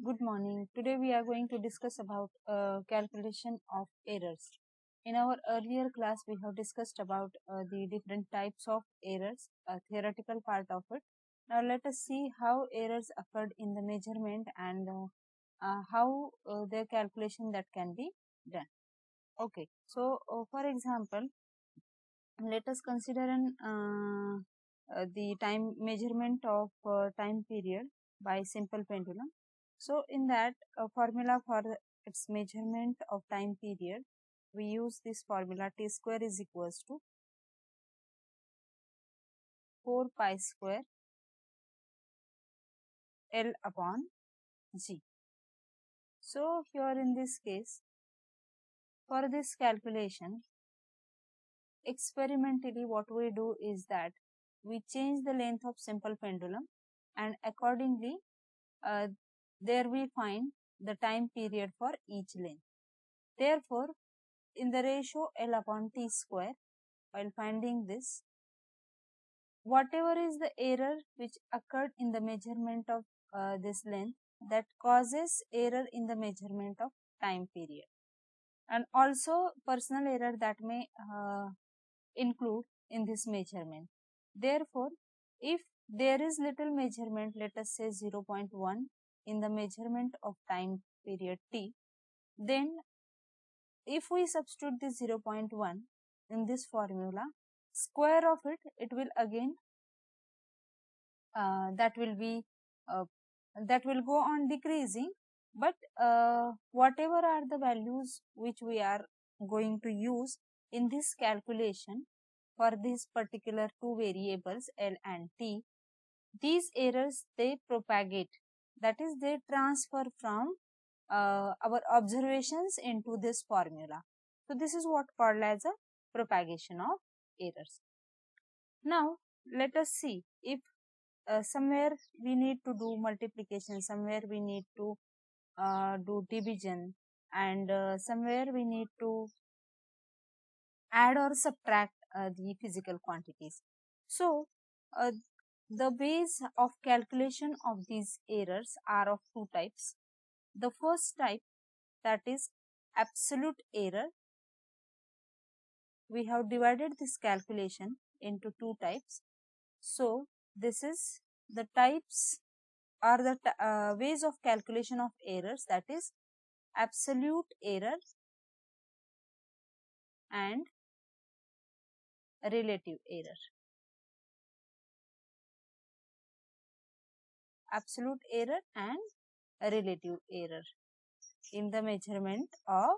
Good morning. Today we are going to discuss about calculation of errors. In our earlier class, we have discussed about the different types of errors, a theoretical part of it. Now let us see how errors occurred in the measurement and how their calculation that can be done. Okay. So, for example, let us consider the time measurement of time period by simple pendulum. So in that formula for its measurement of time period, we use this formula t square is equals to 4 pi square L upon G. So here in this case, for this calculation, experimentally what we do is that we change the length of simple pendulum and accordingly there we find the time period for each length. Therefore, in the ratio L upon T square, while finding this, whatever is the error which occurred in the measurement of this length, that causes error in the measurement of time period, and also personal error that may include in this measurement. Therefore, if there is little measurement, let us say 0.1 in the measurement of time period t, then if we substitute this 0.1 in this formula, square of it will again that will go on decreasing, but whatever are the values which we are going to use in this calculation for these particular two variables L and T, these errors they propagate, that is they transfer from our observations into this formula. So this is what called as a propagation of errors. Now let us see if somewhere we need to do multiplication, somewhere we need to do division, and somewhere we need to add or subtract the physical quantities. So the ways of calculation of these errors are of two types. The first type, that is absolute error. We have divided this calculation into two types. So this is the types or the ways of calculation of errors, that is absolute error and relative error. Absolute error and relative error in the measurement of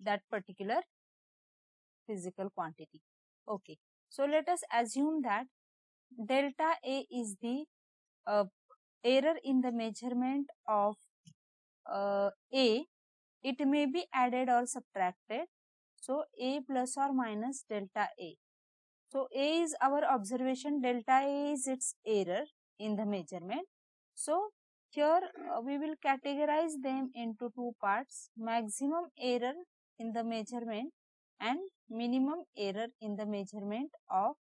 that particular physical quantity. Okay, so let us assume that delta A is the error in the measurement of A. It may be added or subtracted. So A plus or minus delta A. So A is our observation, delta A is its error in the measurement. So here we will categorize them into two parts: maximum error in the measurement and minimum error in the measurement of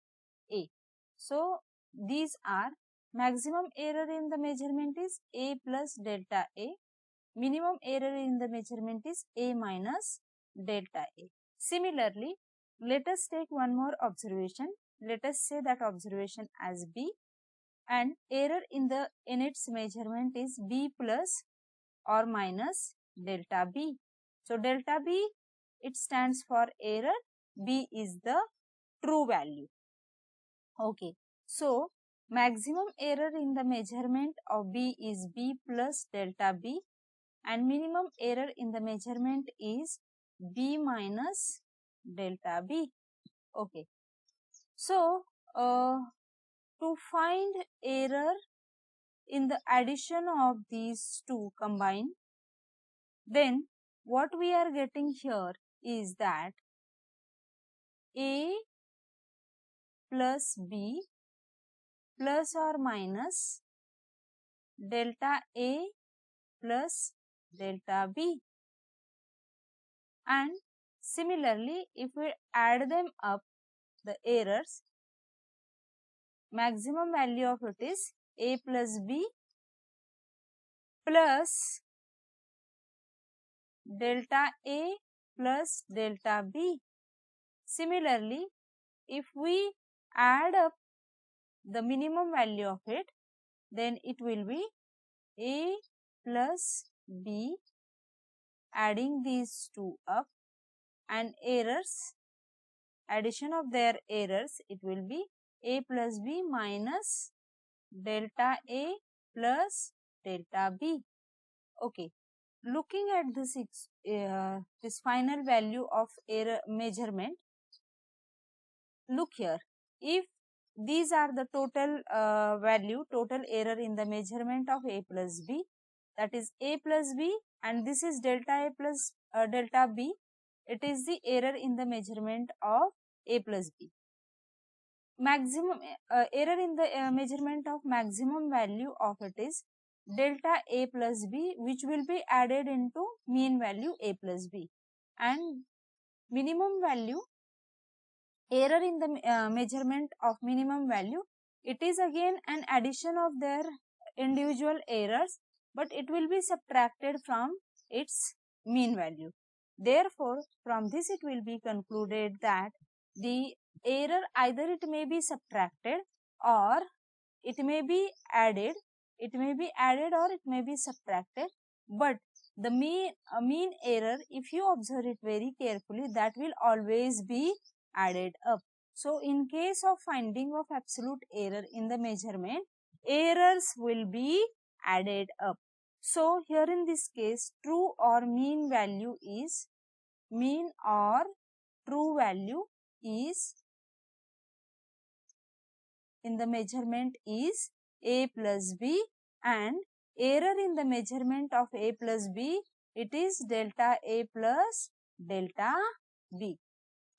A. So these are: maximum error in the measurement is A plus delta A, minimum error in the measurement is A minus delta A. Similarly, let us take one more observation. Let us say that observation as B, and error in its measurement is B plus or minus delta B. So delta B, it stands for error, B is the true value. Okay, so maximum error in the measurement of B is B plus delta B, and minimum error in the measurement is B minus delta B. Okay, so to find error in the addition of these two combined, then what we are getting here is that A plus B plus or minus delta A plus delta B. And similarly, if we add them up, the errors, maximum value of it is A plus B plus delta A plus delta B. Similarly, if we add up the minimum value of it, then it will be A plus B, adding these two up, and errors, addition of their errors, it will be A plus B minus delta A plus delta B. Okay, looking at this final value of error measurement, look here, if these are the total total error in the measurement of A plus B, that is A plus B, and this is delta A plus delta B, it is the error in the measurement of A plus B. Maximum error in the measurement of maximum value of it is delta A plus B, which will be added into mean value A plus B, and minimum value, error in the measurement of minimum value, it is again an addition of their individual errors, but it will be subtracted from its mean value. Therefore, from this it will be concluded that the error, either it may be subtracted or it may be added, or it may be subtracted, but the mean error, if you observe it very carefully, that will always be added up. So, in case of finding of absolute error in the measurement, errors will be added up. So, here in this case, true or mean value is, mean or true value is in the measurement is A plus B, and error in the measurement of A plus B, it is delta A plus delta B.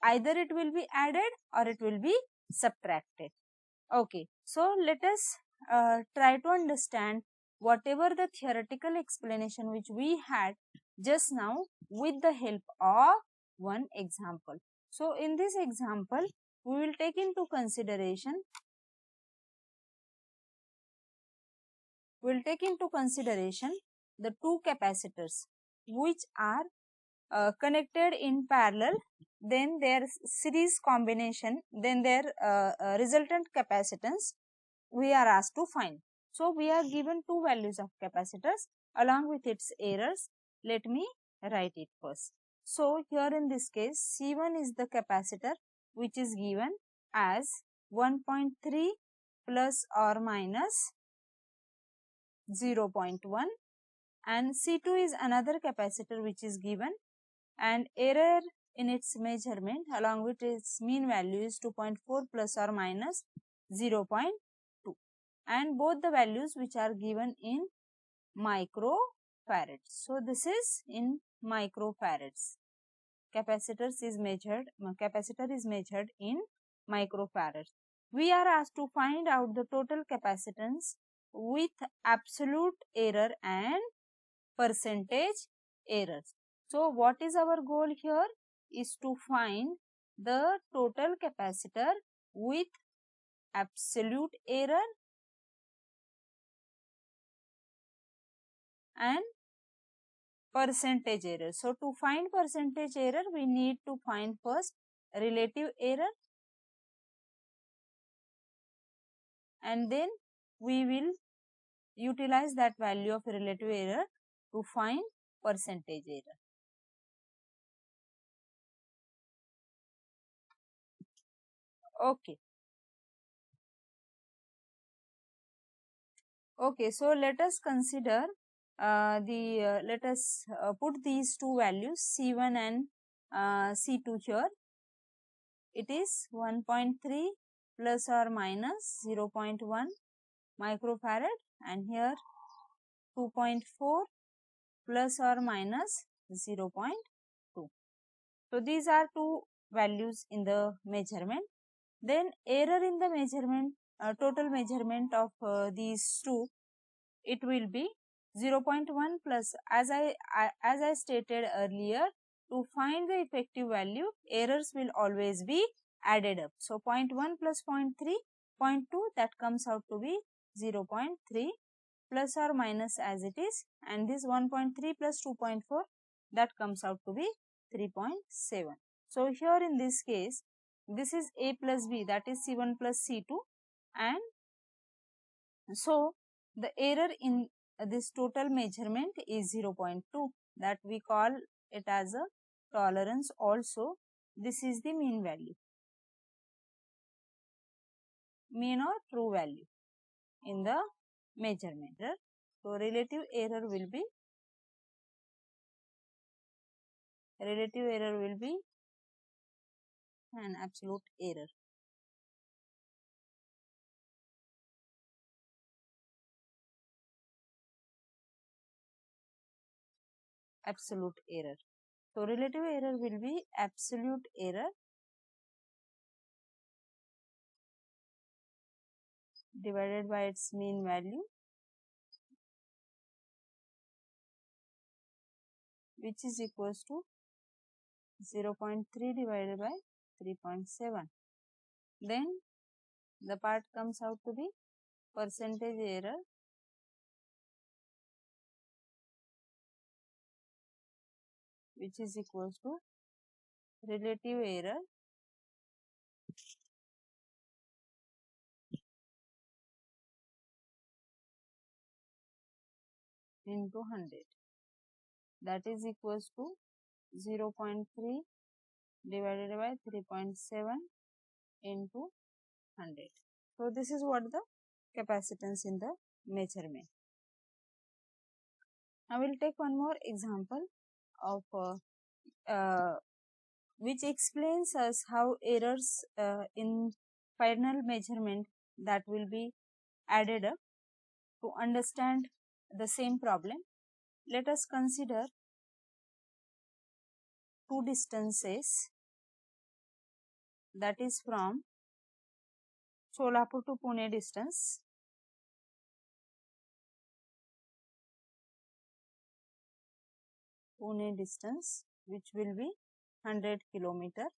Either it will be added or it will be subtracted. Okay, so let us try to understand whatever the theoretical explanation which we had just now with the help of one example. So, in this example, we will take into consideration the two capacitors which are connected in parallel, then their series combination, then their resultant capacitance we are asked to find. So, we are given two values of capacitors along with its errors. Let me write it first. So, here in this case, C1 is the capacitor which is given as 1.3 plus or minus 0.1, and C2 is another capacitor which is given, and error in its measurement along with its mean value is 2.4 plus or minus 0.2, and both the values which are given in microfarads. So, this is in microfarads. Capacitor is measured in microfarads. We are asked to find out the total capacitance with absolute error and percentage errors. So, what is our goal here is to find the total capacitor with absolute error and percentage error. So, to find percentage error, we need to find first relative error, and then we will utilize that value of relative error to find percentage error. Okay. Okay, so let us consider let us put these two values C1 and C2 here. It is 1.3 plus or minus 0.1 microfarad, and here 2.4 plus or minus 0.2. So, these are two values in the measurement. Then error in the measurement, total measurement of these two, it will be 0.1 plus, as I stated earlier, to find the effective value, errors will always be added up. So, 0.1 plus 0.3, 0.2, that comes out to be 0.3. plus or minus as it is, and this 1.3 plus 2.4, that comes out to be 3.7. So here in this case, this is A plus B, that is C1 plus C2, and so the error in this total measurement is 0.2, that we call it as a tolerance also. This is the mean value, mean or true value in the measurement. So relative error will be an absolute error. Absolute error. So relative error will be absolute error divided by its mean value, which is equals to 0.3 divided by 3.7. Then the part comes out to be percentage error which is equals to relative error into 100, that is equals to 0.3 divided by 3.7 into 100. So this is what the capacitance in the measurement. I will take one more example of which explains us how errors in final measurement that will be added up to understand the same problem. Let us consider two distances, that is from Solapur to Pune distance. Pune distance, which will be 100 kilometer,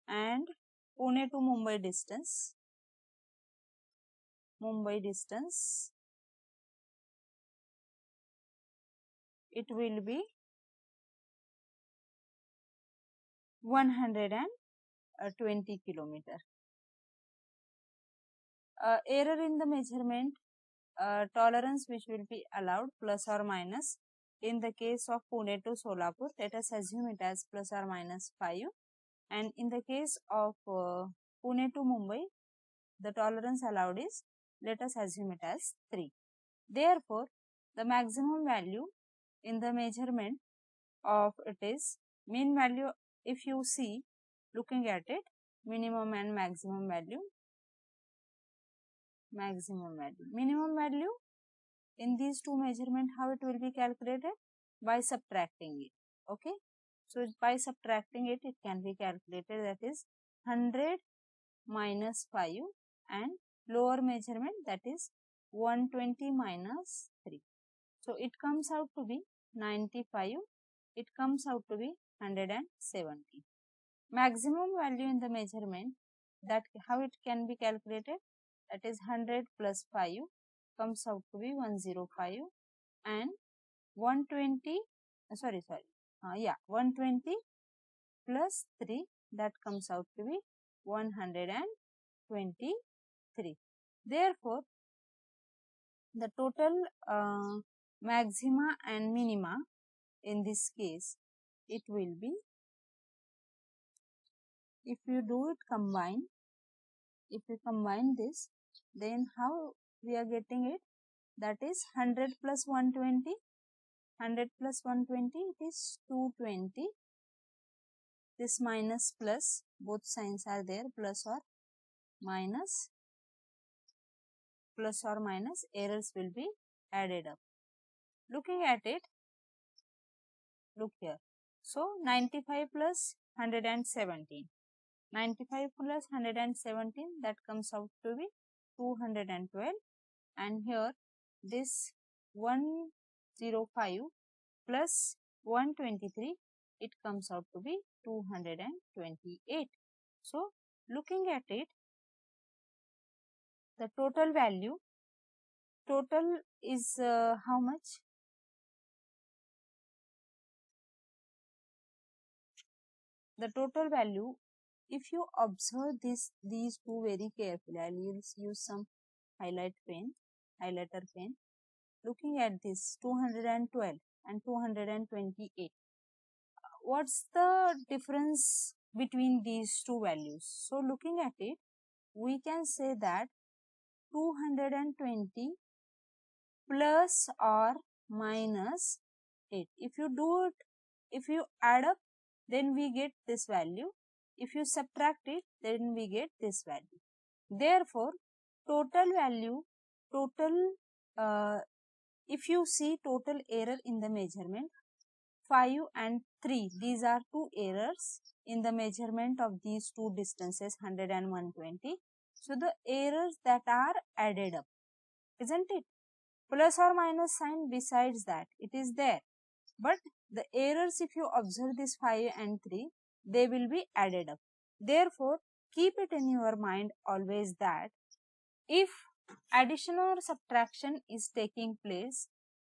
and Pune to Mumbai distance. Mumbai distance, it will be 120 kilometer. Error in the measurement, tolerance which will be allowed plus or minus. In the case of Pune to Solapur, let us assume it as plus or minus 5, and in the case of Pune to Mumbai, the tolerance allowed is, let us assume it as 3. Therefore, the maximum value in the measurement of it is mean value. If you see, looking at it, minimum and maximum value. Minimum value in these two measurement, how it will be calculated? By subtracting it. Okay. So by subtracting it, it can be calculated, that is 100 minus 5, and lower measurement, that is 120 minus 3. So it comes out to be 95. It comes out to be 170. Maximum value in the measurement, that how it can be calculated? That is 100 plus 5 comes out to be 105, and 120 120 plus 3, that comes out to be 123. Therefore, the total maxima and minima in this case, it will be, if you do it combine, if you combine this, then how we are getting it? That is 100 plus 120. 100 plus 120, it is 220. This minus plus, both signs are there, plus or minus, errors will be added up. Looking at it, look here. So 95 plus 117. 95 plus 117, that comes out to be 212, and here this 105 plus 123, it comes out to be 228. So looking at it, the total value total is how much? The total value, if you observe these two very carefully, I will use some highlighter pen. Looking at this 212 and 228, what's the difference between these two values? So looking at it, we can say that 220 plus or minus 8. If you do it, if you add up, then we get this value. If you subtract it, then we get this value. Therefore, total value, if you see total error in the measurement, 5 and 3, these are two errors in the measurement of these two distances, 100 and 120. So, the errors that are added up, isn't it? Plus or minus sign besides that, it is there. But the errors, if you observe this 5 and 3, they will be added up. Therefore, keep it in your mind always that if addition or subtraction is taking place,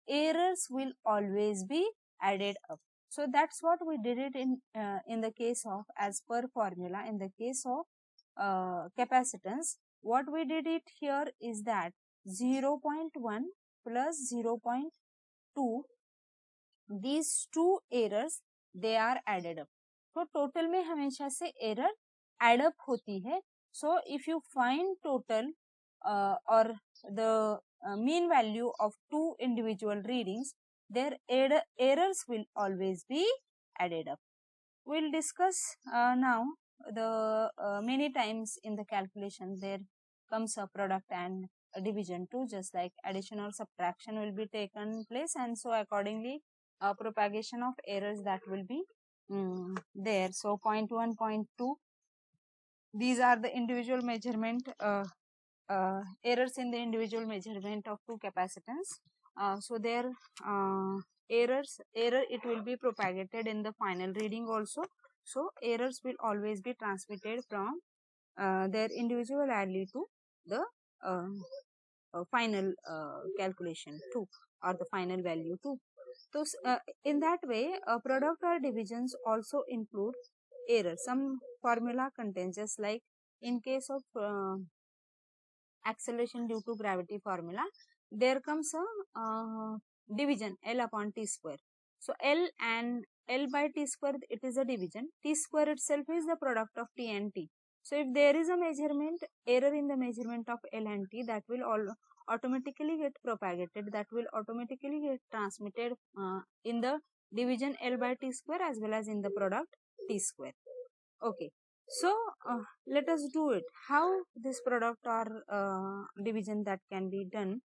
errors will always be added up. So that's what we did it in the case of, as per formula, in the case of capacitance. What we did it here is that 0.1 plus 0.2, these two errors, they are added up. तो total में हमेशा से error add up होती है. So if you find total or the mean value of two individual readings, their errors will always be added up. We'll discuss now the many times in the calculation there comes a product and a division too, just like addition or subtraction will be taken place, and so accordingly propagation of errors that will be there. So 0.1, 0.2, these are the individual measurement errors in the individual measurement of two capacitance. So their error it will be propagated in the final reading also. So errors will always be transmitted from their individual value to the final calculation too, or the final value too. So in that way, product or divisions also include error. Some formula contains, just like in case of acceleration due to gravity formula, there comes a division L upon T square. So L and L by T square, it is a division. T square itself is the product of T and T. So if there is a measurement error in the measurement of L and T, that will automatically get propagated, that will automatically get transmitted in the division L by T square as well as in the product T square. Okay. So let us do it. How this product or division that can be done.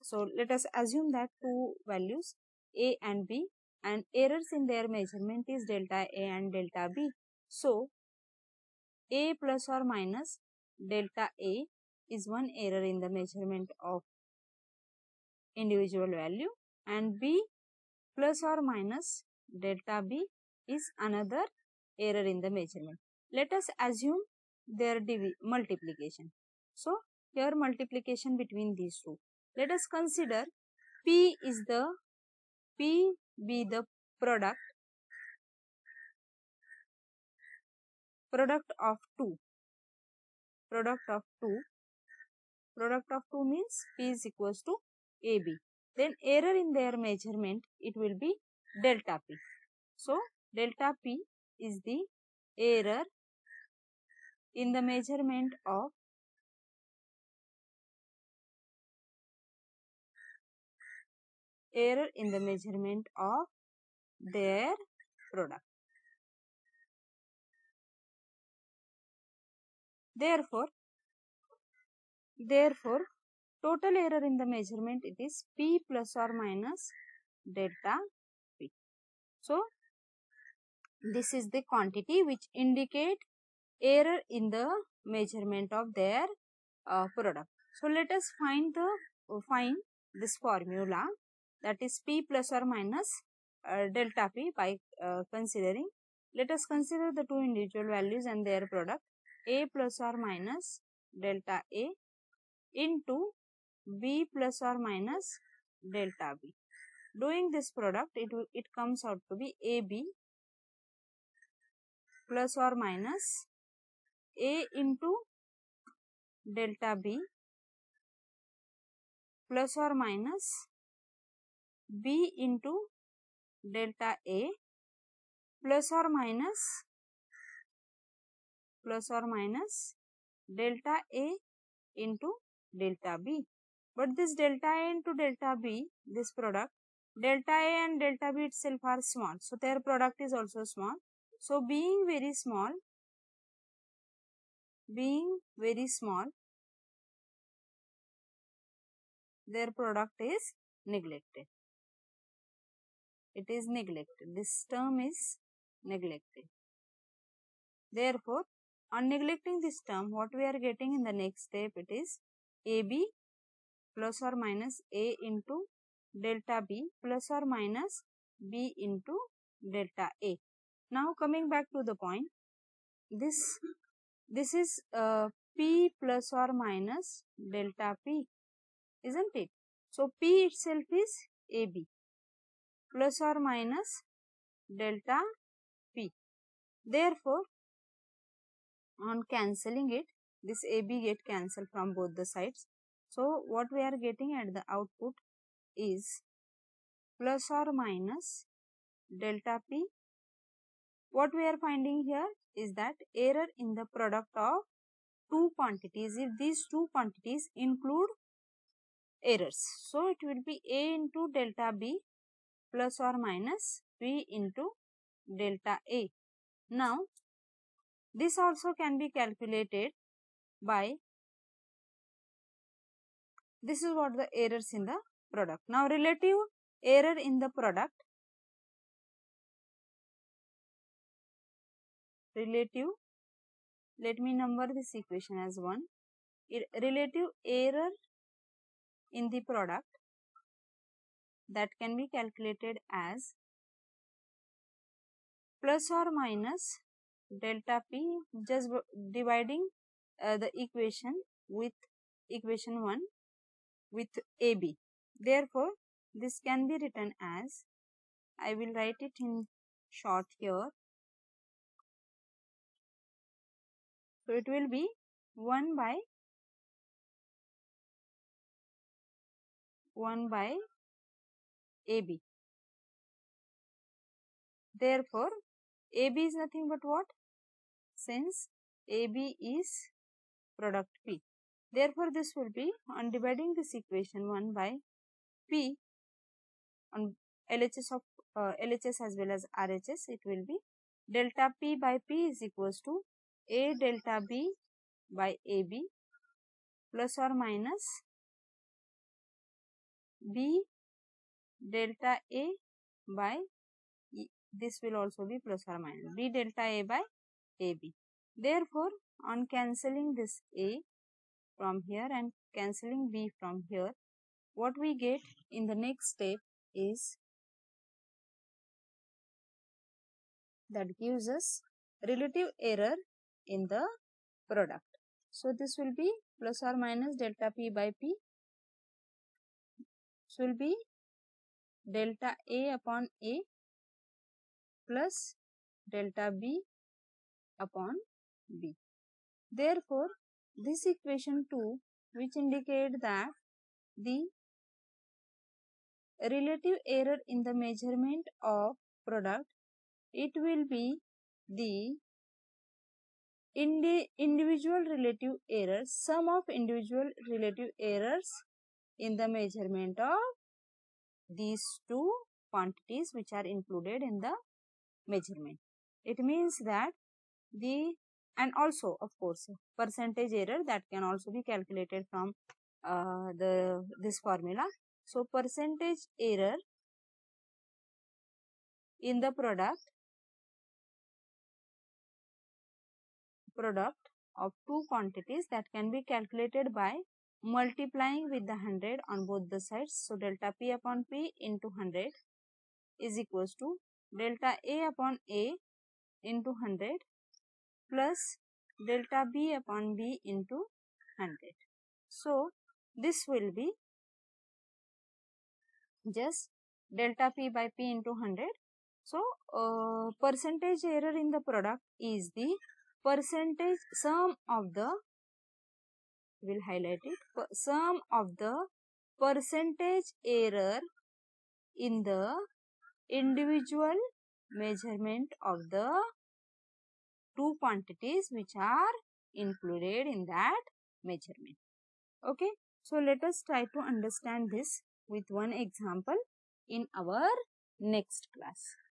So let us assume that two values A and B, and errors in their measurement is delta A and delta B. So A plus or minus delta A is one error in the measurement of individual value, and B plus or minus delta B is another error in the measurement. Let us assume their multiplication. So here multiplication between these two. Let us consider P be the product of 2. Product of 2 means P is equals to AB. Then error in their measurement, it will be delta P. So delta P is the error in the measurement of their product. Therefore, total error in the measurement, it is P plus or minus delta P. So this is the quantity which indicate error in the measurement of their product. So let us find this formula, that is P plus or minus delta P by considering. Let us consider the two individual values and their product. A plus or minus delta A into B plus or minus delta B. Doing this product, it comes out to be AB plus or minus A into delta B plus or minus B into delta A plus or minus delta A into delta B. But this delta A into delta B, this product, delta A and delta B itself are small. So their product is also small. So being very small, their product is neglected. It is neglected. This term is neglected. Therefore, on neglecting this term, what we are getting in the next step, it is AB plus or minus A into delta B plus or minus B into delta A. Now coming back to the point, this is P plus or minus delta P, isn't it? So P itself is AB plus or minus delta P. Therefore, on cancelling it, this AB get cancelled from both the sides. So what we are getting at the output is plus or minus delta P. What we are finding here is that error in the product of two quantities, if these two quantities include errors. So it will be A into delta B plus or minus B into delta A. Now this also can be calculated by, this is what the errors in the product. Now relative error in the product, let me number this equation as 1. Relative error in the product, that can be calculated as plus or minus delta P, just dividing the equation with equation 1 with AB. Therefore, this can be written as, I will write it in short here. So it will be 1 by AB. Therefore, AB is nothing but what? Since AB is product P. Therefore, this will be, on dividing this equation 1 by P on LHS of LHS as well as RHS, it will be delta P by P is equals to A delta B by AB plus or minus B delta A by this will also be plus or minus B delta A by AB. Therefore, on cancelling this A from here and cancelling B from here, what we get in the next step is, that gives us relative error in the product. So this will be plus or minus delta P by P. This will be delta A upon A plus delta B upon B. Therefore, this equation 2, which indicate that the relative error in the measurement of product, it will be the individual relative errors, sum of individual relative errors in the measurement of these two quantities which are included in the measurement. It means that and also of course percentage error, that can also be calculated from this formula. So percentage error in the product of two quantities, that can be calculated by multiplying with the 100 on both the sides. So delta P upon P into 100 is equals to delta A upon A into 100 plus delta B upon B into 100. So this will be just delta P by P into 100. So, percentage error in the product is the percentage sum of the, we will highlight it, sum of the percentage error in the individual measurement of the two quantities which are included in that measurement. Okay, so let us try to understand this with one example in our next class.